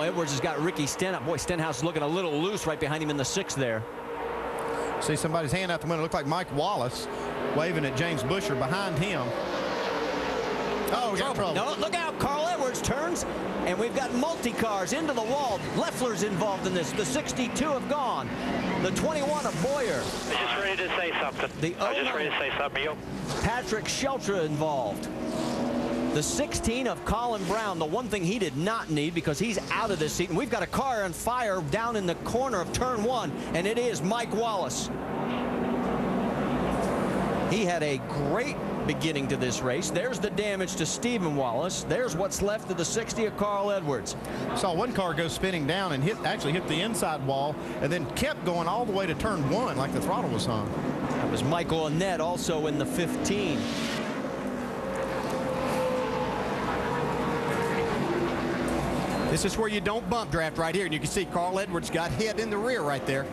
Edwards has got Ricky Stenhouse. Boy, Stenhouse is looking a little loose right behind him in the 6th there. See somebody's hand out the window. Looked like Mike Wallace waving at James Busher behind him. Oh, we got trouble. No, look out. Carl Edwards turns, and we've got multi-cars into the wall. Leffler's involved in this. The 62 have gone. The 21 of Boyer. I was just ready to say something. I was just ready to say something. Patrick Sheltra involved. The 16 of Colin Brown, the one thing he did not need because he's out of this seat. And we've got a car on fire down in the corner of turn 1, and it is Mike Wallace. He had a great beginning to this race. There's the damage to Stephen Wallace. There's what's left of the 60 of Carl Edwards. Saw one car go spinning down and actually hit the inside wall and then kept going all the way to turn 1 like the throttle was on. That was Michael Annette also in the 15. This is where you don't bump draft right here, and you can see Carl Edwards got hit in the rear right there.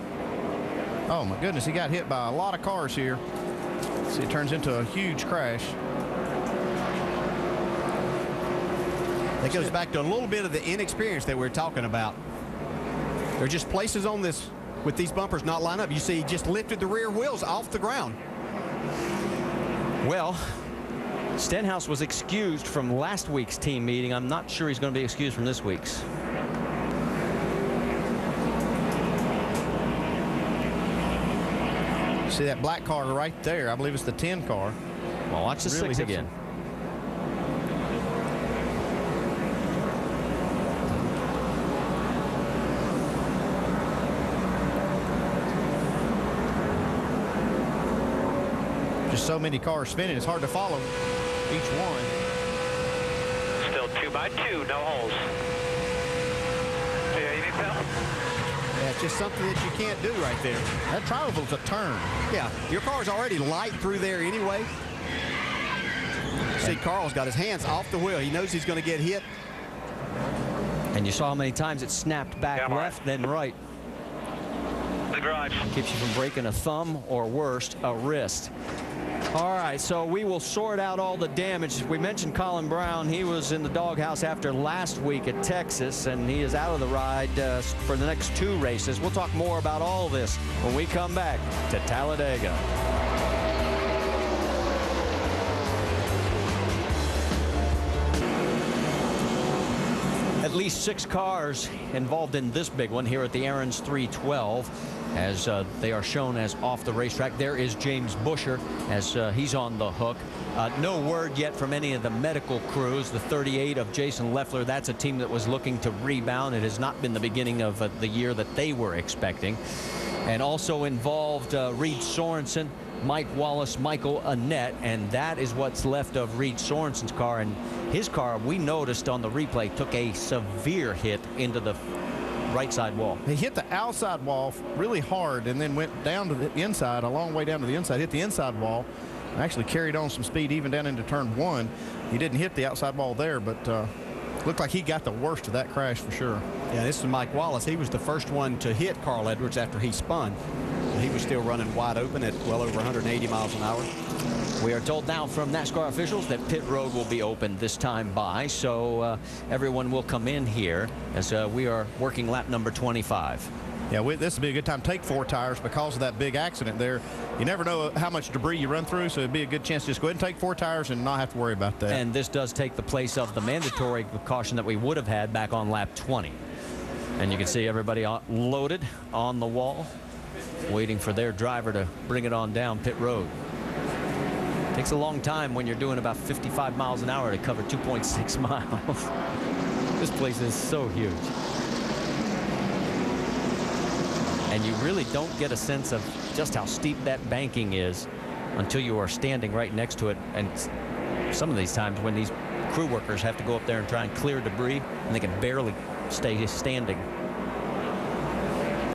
Oh my goodness, he got hit by a lot of cars here. See, it turns into a huge crash. That goes back to a little bit of the inexperience that we're talking about. There are just places on this with these bumpers not line up. You see, he just lifted the rear wheels off the ground. Well, Stenhouse was excused from last week's team meeting. I'm not sure he's going to be excused from this week's. See that black car right there? I believe it's the 10 car. Well, watch the Really 6 again. Just so many cars spinning, it's hard to follow each one. Still 2 by 2, no holes. Yeah, you need help? Yeah, it's just something that you can't do right there. That tri-oval's a turn. Yeah, your car's already light through there anyway. See, Carl's got his hands off the wheel. He knows he's going to get hit. And you saw how many times it snapped back Yeah, left, then right. The garage. Keeps you from breaking a thumb or worse, a wrist. All right, so we will sort out all the damage. We mentioned Colin Brown. He was in the doghouse after last week at Texas, and he is out of the ride for the next 2 races. We'll talk more about all this when we come back to Talladega. At least 6 cars involved in this big one here at the Aaron's 312. As they are shown as off the racetrack. There is James Busher as he's on the hook. No word yet from any of the medical crews. The 38 of Jason Leffler, that's a team that was looking to rebound. It has not been the beginning of the year that they were expecting. And also involved Reed Sorensen, Mike Wallace, Michael Annette, and that is what's left of Reed Sorensen's car. And his car, we noticed on the replay, took a severe hit into the right side wall. He hit the outside wall really hard and then went down to the inside, a long way down to the inside, hit the inside wall, and actually carried on some speed even down into turn 1. He didn't hit the outside wall there, but looked like he got the worst of that crash for sure. Yeah, this is Mike Wallace. He was the first one to hit Carl Edwards after he spun. He was still running wide open at well over 180 miles an hour. We are told now from NASCAR officials that pit road will be open this time by, so everyone will come in here as we are working lap number 25. Yeah, this would be a good time to take 4 tires because of that big accident there. You never know how much debris you run through, so it'd be a good chance to just go ahead and take 4 tires and not have to worry about that. And this does take the place of the mandatory caution that we would have had back on lap 20. And you can see everybody loaded on the wall, waiting for their driver to bring it on down pit road. Takes a long time when you're doing about 55 miles an hour to cover 2.6 miles. This place is so huge. And you really don't get a sense of just how steep that banking is until you are standing right next to it. And some of these times when these crew workers have to go up there and try and clear debris, and they can barely stay standing.